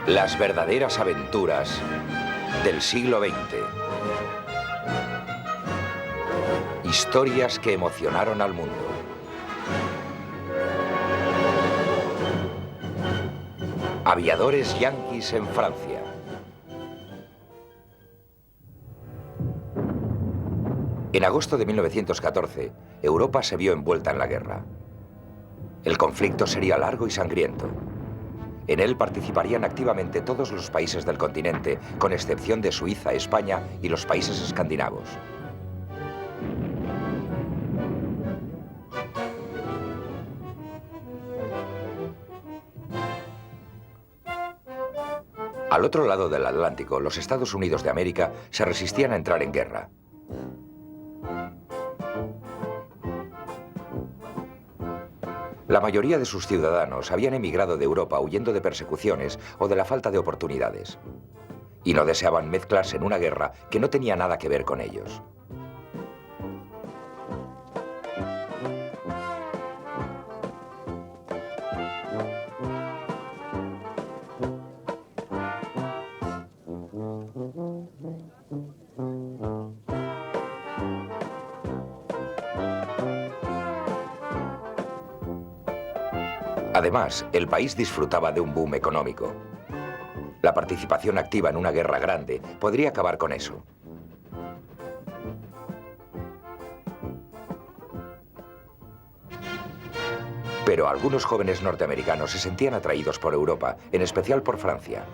Las verdaderas aventuras del siglo XX. Historias que emocionaron al mundo. Aviadores yanquis en Francia. En agosto de 1914, Europa se vio envuelta en la guerra. El conflicto sería largo y sangriento. En él participarían activamente todos los países del continente, con excepción de Suiza, España y los países escandinavos. Al otro lado del Atlántico, los Estados Unidos de América se resistían a entrar en guerra. La mayoría de sus ciudadanos habían emigrado de Europa huyendo de persecuciones o de la falta de oportunidades. Y no deseaban mezclarse en una guerra que no tenía nada que ver con ellos. Además, el país disfrutaba de un boom económico. La participación activa en una guerra grande podría acabar con eso. Pero algunos jóvenes norteamericanos se sentían atraídos por Europa, en especial por Francia.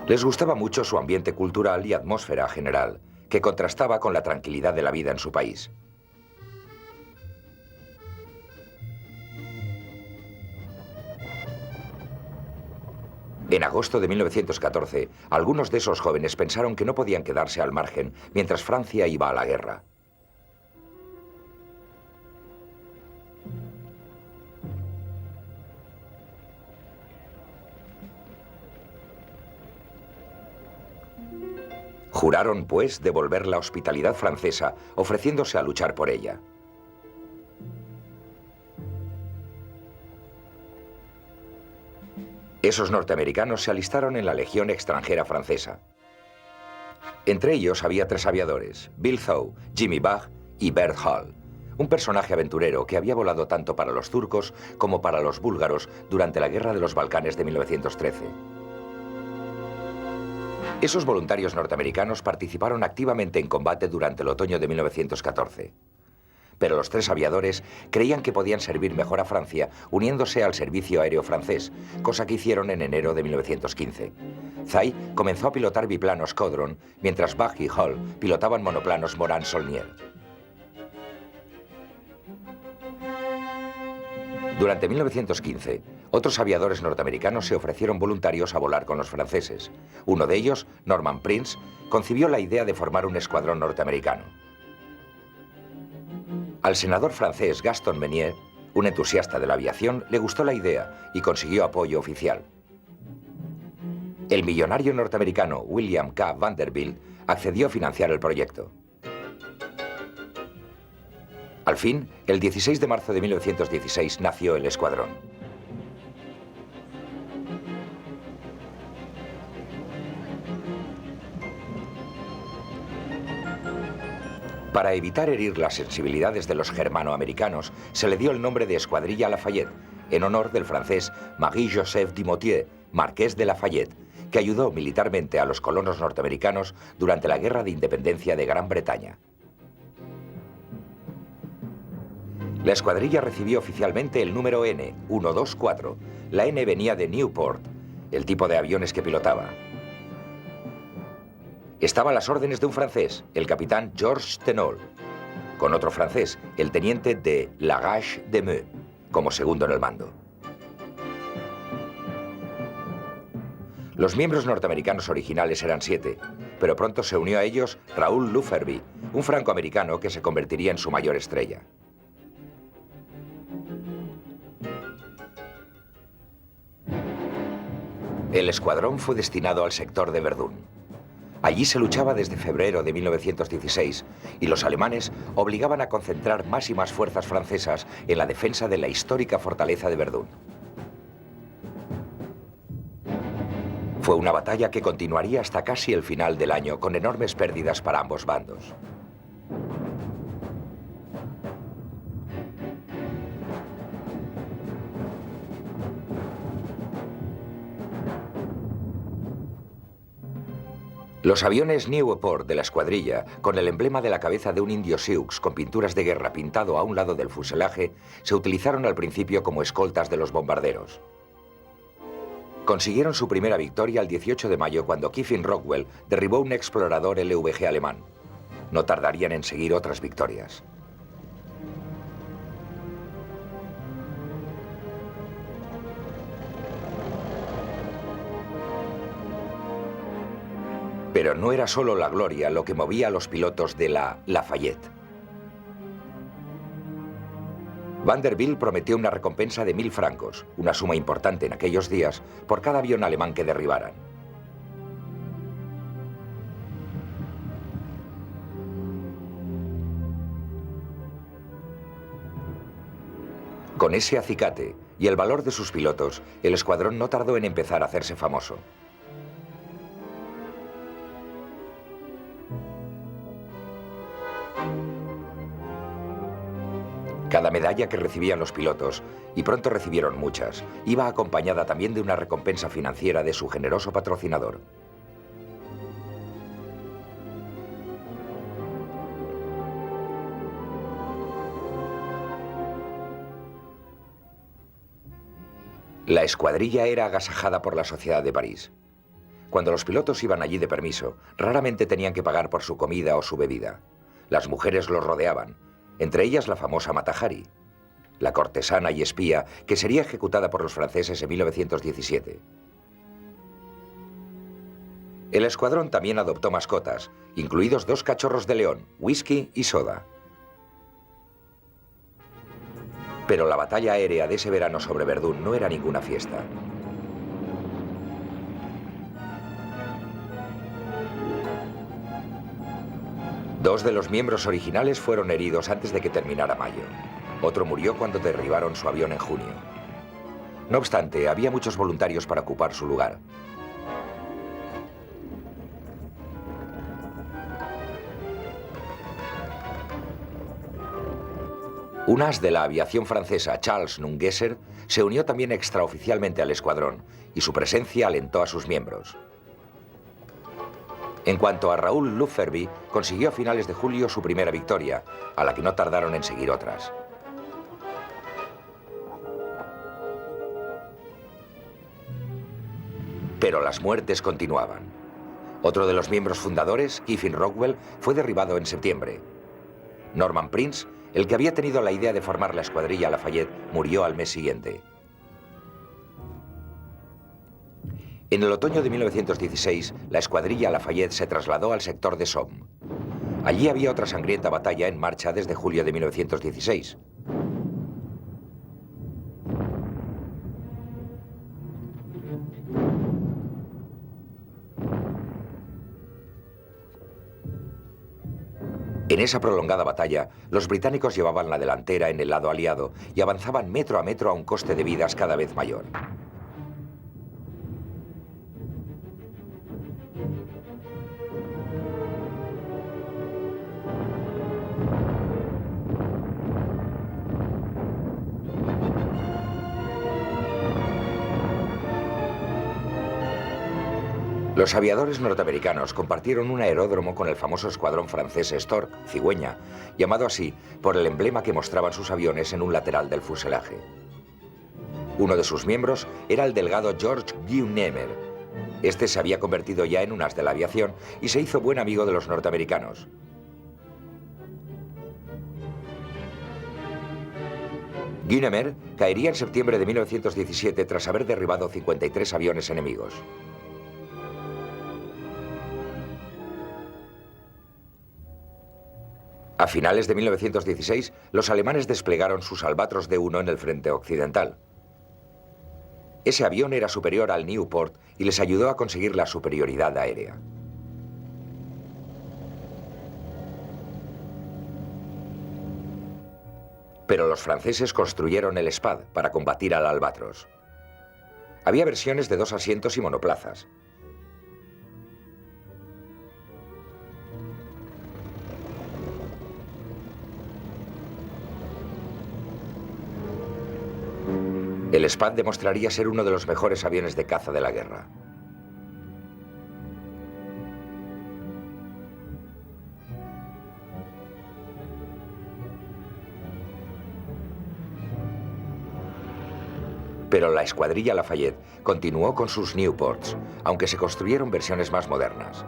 Les gustaba mucho su ambiente cultural y atmósfera general, que contrastaba con la tranquilidad de la vida en su país. En agosto de 1914, algunos de esos jóvenes pensaron que no podían quedarse al margen mientras Francia iba a la guerra. Juraron, pues, devolver la hospitalidad francesa, ofreciéndose a luchar por ella. Esos norteamericanos se alistaron en la Legión Extranjera Francesa. Entre ellos había 3 aviadores, Bill Thaw, Jimmy Bach y Bert Hall, un personaje aventurero que había volado tanto para los turcos como para los búlgaros durante la Guerra de los Balcanes de 1913. Esos voluntarios norteamericanos participaron activamente en combate durante el otoño de 1914. Pero los 3 aviadores creían que podían servir mejor a Francia uniéndose al servicio aéreo francés, cosa que hicieron en enero de 1915. Thaw comenzó a pilotar biplanos Caudron, mientras Bach y Hall pilotaban monoplanos Morane-Saulnier. Durante 1915, otros aviadores norteamericanos se ofrecieron voluntarios a volar con los franceses. Uno de ellos, Norman Prince, concibió la idea de formar un escuadrón norteamericano. Al senador francés Gaston Menier, un entusiasta de la aviación, le gustó la idea y consiguió apoyo oficial. El millonario norteamericano William K. Vanderbilt accedió a financiar el proyecto. Al fin, el 16 de marzo de 1916 nació el escuadrón. Para evitar herir las sensibilidades de los germanoamericanos, se le dio el nombre de Escuadrilla Lafayette, en honor del francés Marie-Joseph Dumotier, marqués de Lafayette, que ayudó militarmente a los colonos norteamericanos durante la Guerra de Independencia de Gran Bretaña. La escuadrilla recibió oficialmente el número N, 124. La N venía de Newport, el tipo de aviones que pilotaba. Estaba a las órdenes de un francés, el capitán Georges Tenol, con otro francés, el teniente de Lagache de Meaux, como segundo en el mando. Los miembros norteamericanos originales eran 7, pero pronto se unió a ellos Raoul Lufferby, un francoamericano que se convertiría en su mayor estrella. El escuadrón fue destinado al sector de Verdún. Allí se luchaba desde febrero de 1916 y los alemanes obligaban a concentrar más y más fuerzas francesas en la defensa de la histórica fortaleza de Verdún. Fue una batalla que continuaría hasta casi el final del año, con enormes pérdidas para ambos bandos. Los aviones Nieuport de la escuadrilla, con el emblema de la cabeza de un indio Sioux con pinturas de guerra pintado a un lado del fuselaje, se utilizaron al principio como escoltas de los bombarderos. Consiguieron su primera victoria el 18 de mayo cuando Kiffin Rockwell derribó un explorador LVG alemán. No tardarían en seguir otras victorias. Pero no era solo la gloria lo que movía a los pilotos de la Lafayette. Vanderbilt prometió una recompensa de 1000 francos, una suma importante en aquellos días, por cada avión alemán que derribaran. Con ese acicate y el valor de sus pilotos, el escuadrón no tardó en empezar a hacerse famoso. Cada medalla que recibían los pilotos, y pronto recibieron muchas, iba acompañada también de una recompensa financiera de su generoso patrocinador. La escuadrilla era agasajada por la sociedad de París. Cuando los pilotos iban allí de permiso, raramente tenían que pagar por su comida o su bebida. Las mujeres los rodeaban, entre ellas la famosa Mata Hari, la cortesana y espía que sería ejecutada por los franceses en 1917. El escuadrón también adoptó mascotas, incluidos 2 cachorros de león, Whisky y Soda. Pero la batalla aérea de ese verano sobre Verdún no era ninguna fiesta. Dos de los miembros originales fueron heridos antes de que terminara mayo. Otro murió cuando derribaron su avión en junio. No obstante, había muchos voluntarios para ocupar su lugar. Un as de la aviación francesa, Charles Nungesser, se unió también extraoficialmente al escuadrón, y su presencia alentó a sus miembros. En cuanto a Raoul Lufferby, consiguió a finales de julio su primera victoria, a la que no tardaron en seguir otras. Pero las muertes continuaban. Otro de los miembros fundadores, Kiffin Rockwell, fue derribado en septiembre. Norman Prince, el que había tenido la idea de formar la escuadrilla Lafayette, murió al mes siguiente. En el otoño de 1916, la escuadrilla Lafayette se trasladó al sector de Somme. Allí había otra sangrienta batalla en marcha desde julio de 1916. En esa prolongada batalla, los británicos llevaban la delantera en el lado aliado y avanzaban metro a metro a un coste de vidas cada vez mayor. Los aviadores norteamericanos compartieron un aeródromo con el famoso escuadrón francés Stork, cigüeña, llamado así por el emblema que mostraban sus aviones en un lateral del fuselaje. Uno de sus miembros era el delgado George Guynemer. Este se había convertido ya en un as de la aviación y se hizo buen amigo de los norteamericanos. Guynemer caería en septiembre de 1917 tras haber derribado 53 aviones enemigos. A finales de 1916, los alemanes desplegaron sus Albatros D-1 en el frente occidental. Ese avión era superior al Nieuport y les ayudó a conseguir la superioridad aérea. Pero los franceses construyeron el Spad para combatir al Albatros. Había versiones de 2 asientos y monoplazas. El Spad demostraría ser uno de los mejores aviones de caza de la guerra. Pero la escuadrilla Lafayette continuó con sus Nieuports, aunque se construyeron versiones más modernas.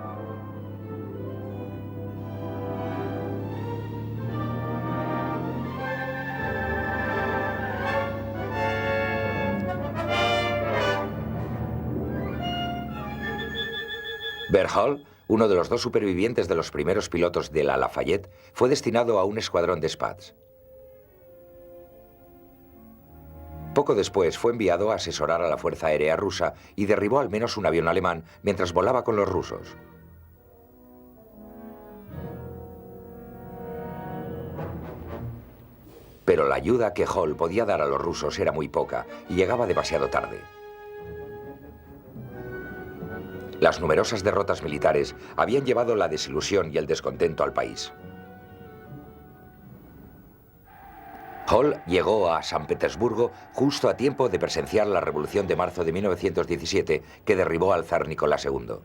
Bert Hall, uno de los dos supervivientes de los primeros pilotos de la Lafayette, fue destinado a un escuadrón de Spads. Poco después fue enviado a asesorar a la Fuerza Aérea Rusa y derribó al menos un avión alemán mientras volaba con los rusos. Pero la ayuda que Hall podía dar a los rusos era muy poca y llegaba demasiado tarde. Las numerosas derrotas militares habían llevado la desilusión y el descontento al país. Hall llegó a San Petersburgo justo a tiempo de presenciar la Revolución de marzo de 1917 que derribó al zar Nicolás II.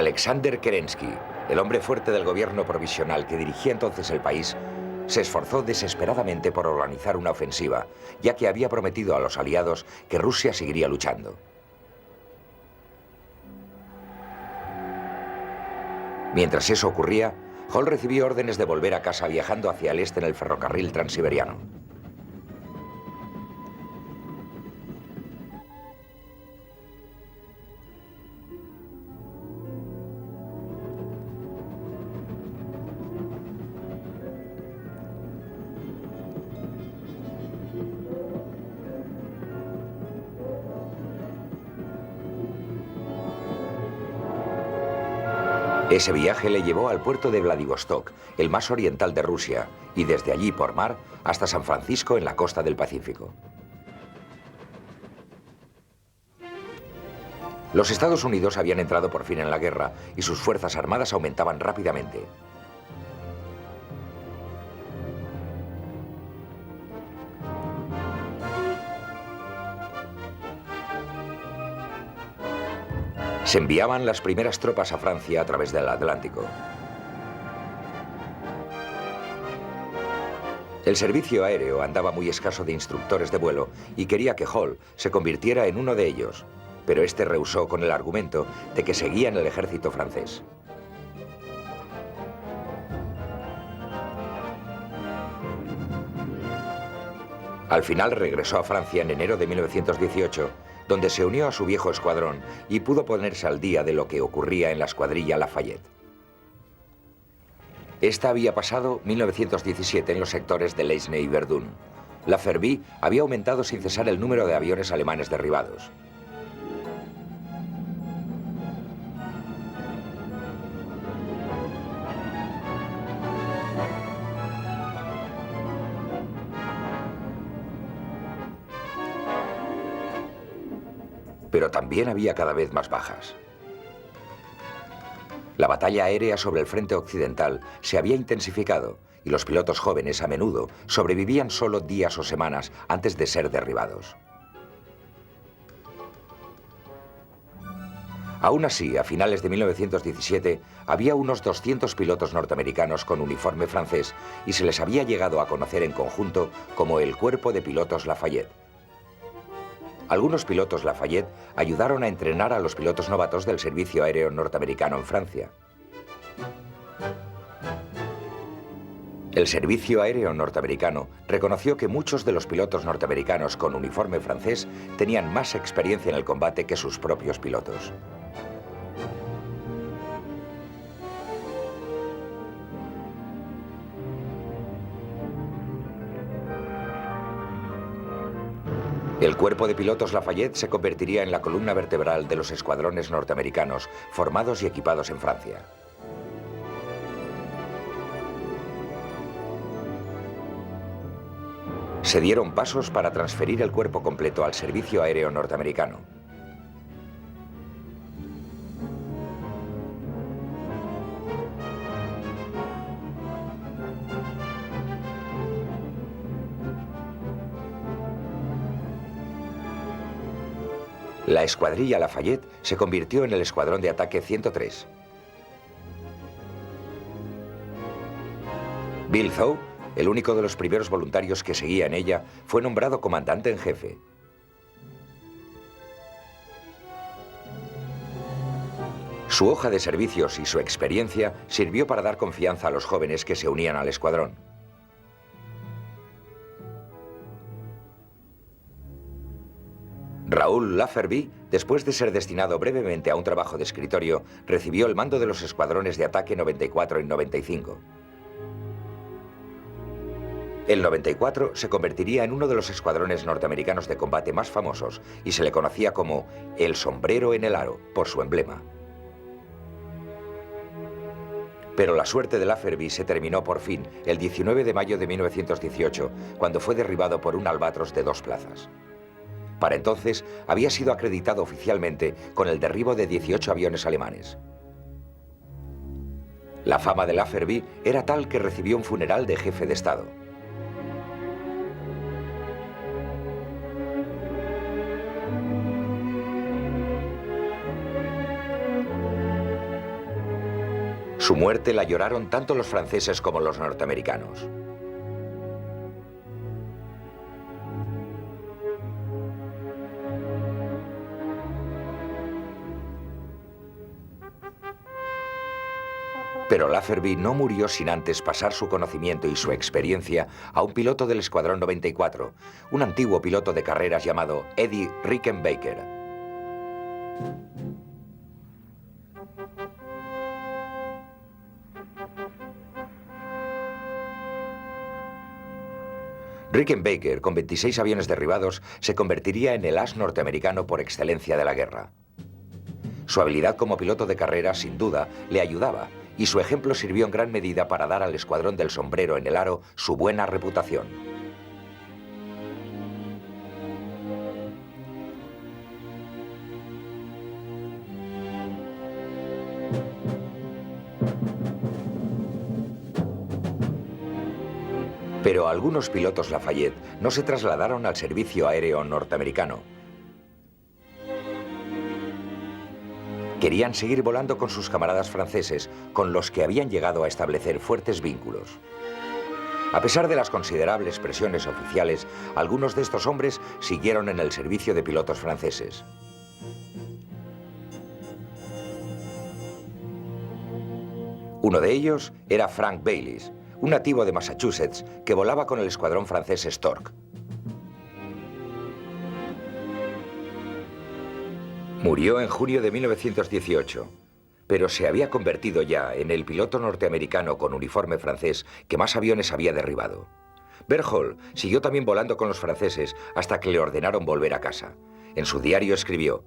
Alexander Kerensky, el hombre fuerte del gobierno provisional que dirigía entonces el país, se esforzó desesperadamente por organizar una ofensiva, ya que había prometido a los aliados que Rusia seguiría luchando. Mientras eso ocurría, Hall recibió órdenes de volver a casa viajando hacia el este en el ferrocarril transiberiano. Ese viaje le llevó al puerto de Vladivostok, el más oriental de Rusia, y desde allí por mar hasta San Francisco en la costa del Pacífico. Los Estados Unidos habían entrado por fin en la guerra y sus fuerzas armadas aumentaban rápidamente. Se enviaban las primeras tropas a Francia a través del Atlántico. El servicio aéreo andaba muy escaso de instructores de vuelo y quería que Hall se convirtiera en uno de ellos, pero este rehusó con el argumento de que seguía en el ejército francés. Al final regresó a Francia en enero de 1918, donde se unió a su viejo escuadrón y pudo ponerse al día de lo que ocurría en la escuadrilla Lafayette. Esta había pasado 1917 en los sectores de l'Aisne y Verdun. La Ferbie había aumentado sin cesar el número de aviones alemanes derribados. Pero también había cada vez más bajas. La batalla aérea sobre el frente occidental se había intensificado y los pilotos jóvenes a menudo sobrevivían solo días o semanas antes de ser derribados. Aún así, a finales de 1917, había unos 200 pilotos norteamericanos con uniforme francés y se les había llegado a conocer en conjunto como el Cuerpo de Pilotos Lafayette. Algunos pilotos Lafayette ayudaron a entrenar a los pilotos novatos del servicio aéreo norteamericano en Francia. El servicio aéreo norteamericano reconoció que muchos de los pilotos norteamericanos con uniforme francés tenían más experiencia en el combate que sus propios pilotos. El Cuerpo de Pilotos Lafayette se convertiría en la columna vertebral de los escuadrones norteamericanos formados y equipados en Francia. Se dieron pasos para transferir el cuerpo completo al servicio aéreo norteamericano. La escuadrilla Lafayette se convirtió en el escuadrón de ataque 103. Bill Thaw, el único de los primeros voluntarios que seguía en ella, fue nombrado comandante en jefe. Su hoja de servicios y su experiencia sirvió para dar confianza a los jóvenes que se unían al escuadrón. Raoul Lafferby, después de ser destinado brevemente a un trabajo de escritorio, recibió el mando de los escuadrones de ataque 94 y 95. El 94 se convertiría en uno de los escuadrones norteamericanos de combate más famosos y se le conocía como el sombrero en el aro, por su emblema. Pero la suerte de Lafferby se terminó por fin el 19 de mayo de 1918, cuando fue derribado por un albatros de 2 plazas. Para entonces había sido acreditado oficialmente con el derribo de 18 aviones alemanes. La fama de Lafferby era tal que recibió un funeral de jefe de Estado. Su muerte la lloraron tanto los franceses como los norteamericanos. Pero Lafferby no murió sin antes pasar su conocimiento y su experiencia a un piloto del Escuadrón 94, un antiguo piloto de carreras llamado Eddie Rickenbacker. Rickenbacker, con 26 aviones derribados, se convertiría en el as norteamericano por excelencia de la guerra. Su habilidad como piloto de carreras, sin duda, le ayudaba, y su ejemplo sirvió en gran medida para dar al escuadrón del sombrero en el aro su buena reputación. Pero algunos pilotos Lafayette no se trasladaron al servicio aéreo norteamericano. Querían seguir volando con sus camaradas franceses, con los que habían llegado a establecer fuertes vínculos. A pesar de las considerables presiones oficiales, algunos de estos hombres siguieron en el servicio de pilotos franceses. Uno de ellos era Frank Bayliss, un nativo de Massachusetts que volaba con el escuadrón francés Stork. Murió en junio de 1918, pero se había convertido ya en el piloto norteamericano con uniforme francés que más aviones había derribado. Bert Hall siguió también volando con los franceses hasta que le ordenaron volver a casa. En su diario escribió: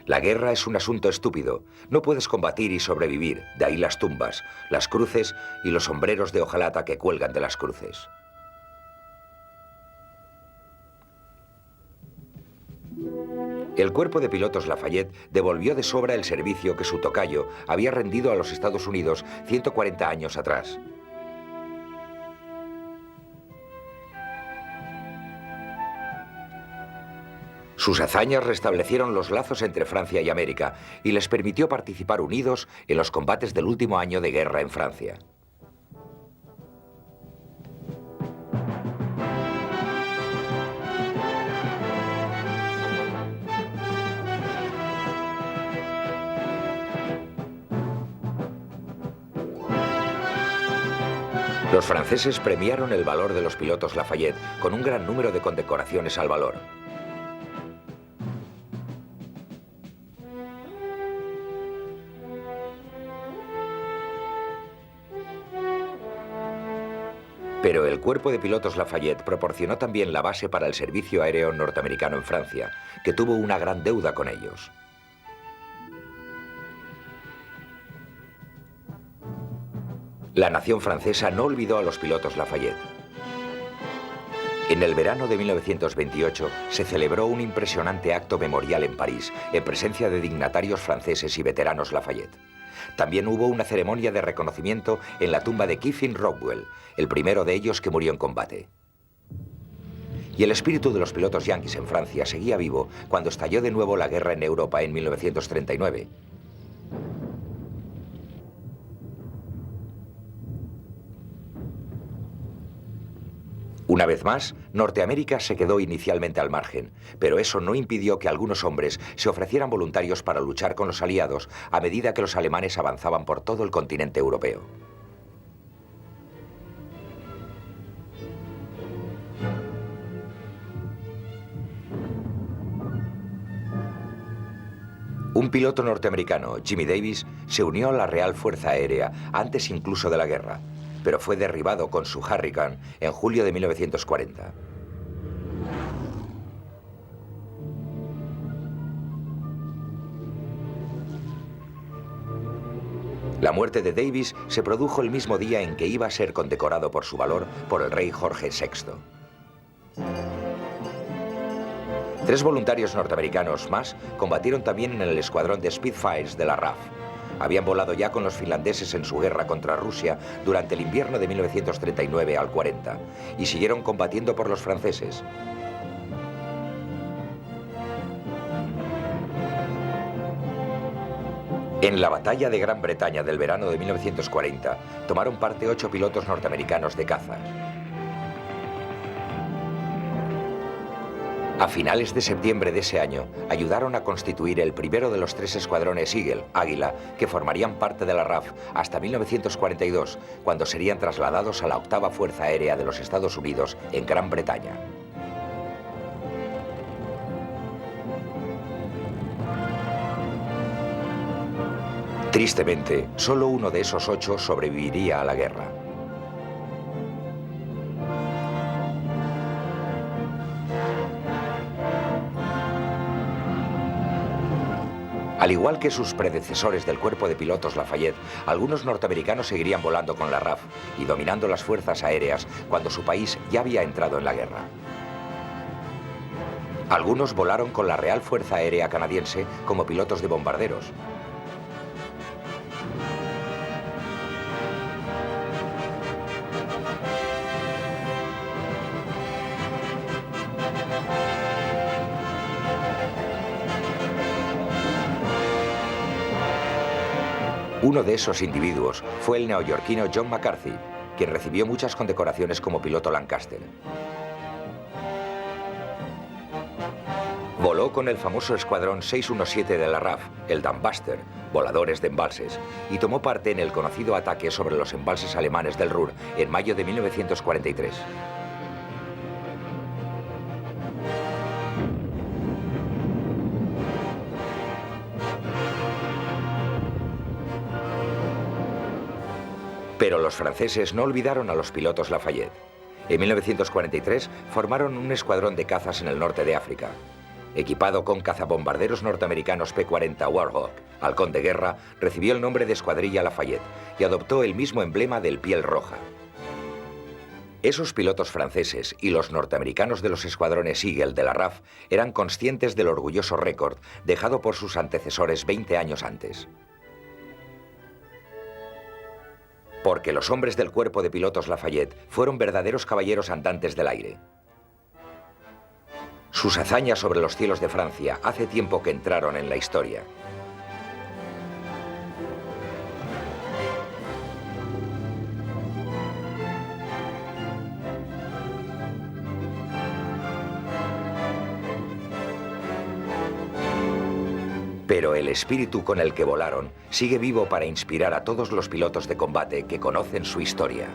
«La guerra es un asunto estúpido. No puedes combatir y sobrevivir, de ahí las tumbas, las cruces y los sombreros de hojalata que cuelgan de las cruces». El cuerpo de pilotos Lafayette devolvió de sobra el servicio que su tocayo había rendido a los Estados Unidos 140 años atrás. Sus hazañas restablecieron los lazos entre Francia y América y les permitió participar unidos en los combates del último año de guerra en Francia. Los franceses premiaron el valor de los pilotos Lafayette con un gran número de condecoraciones al valor. Pero el cuerpo de pilotos Lafayette proporcionó también la base para el servicio aéreo norteamericano en Francia, que tuvo una gran deuda con ellos. La nación francesa no olvidó a los pilotos Lafayette. En el verano de 1928 se celebró un impresionante acto memorial en París, en presencia de dignatarios franceses y veteranos Lafayette. También hubo una ceremonia de reconocimiento en la tumba de Kiffin Rockwell, el primero de ellos que murió en combate. Y el espíritu de los pilotos yanquis en Francia seguía vivo cuando estalló de nuevo la guerra en Europa en 1939. Una vez más, Norteamérica se quedó inicialmente al margen, pero eso no impidió que algunos hombres se ofrecieran voluntarios para luchar con los aliados a medida que los alemanes avanzaban por todo el continente europeo. Un piloto norteamericano, Jimmy Davis, se unió a la Real Fuerza Aérea antes incluso de la guerra, pero fue derribado con su Hurricane en julio de 1940. La muerte de Davis se produjo el mismo día en que iba a ser condecorado por su valor por el rey Jorge VI. 3 voluntarios norteamericanos más combatieron también en el escuadrón de Spitfires de la RAF. Habían volado ya con los finlandeses en su guerra contra Rusia durante el invierno de 1939 al 40 y siguieron combatiendo por los franceses. En la batalla de Gran Bretaña del verano de 1940 tomaron parte 8 pilotos norteamericanos de cazas. A finales de septiembre de ese año, ayudaron a constituir el primero de los 3 escuadrones Eagle, Águila, que formarían parte de la RAF hasta 1942, cuando serían trasladados a la 8ª Fuerza Aérea de los Estados Unidos en Gran Bretaña. Tristemente, solo uno de esos 8 sobreviviría a la guerra. Al igual que sus predecesores del cuerpo de pilotos Lafayette, algunos norteamericanos seguirían volando con la RAF y dominando las fuerzas aéreas cuando su país ya había entrado en la guerra. Algunos volaron con la Real Fuerza Aérea Canadiense como pilotos de bombarderos. Uno de esos individuos fue el neoyorquino John McCarthy, quien recibió muchas condecoraciones como piloto Lancaster. Voló con el famoso escuadrón 617 de la RAF, el Dambuster, voladores de embalses, y tomó parte en el conocido ataque sobre los embalses alemanes del Ruhr en mayo de 1943. Pero los franceses no olvidaron a los pilotos Lafayette. En 1943 formaron un escuadrón de cazas en el norte de África. Equipado con cazabombarderos norteamericanos P-40 Warhawk, halcón de guerra, recibió el nombre de Escuadrilla Lafayette y adoptó el mismo emblema del piel roja. Esos pilotos franceses y los norteamericanos de los escuadrones Eagle de la RAF eran conscientes del orgulloso récord dejado por sus antecesores 20 años antes. Porque los hombres del cuerpo de pilotos Lafayette fueron verdaderos caballeros andantes del aire. Sus hazañas sobre los cielos de Francia hace tiempo que entraron en la historia. Pero el espíritu con el que volaron sigue vivo para inspirar a todos los pilotos de combate que conocen su historia.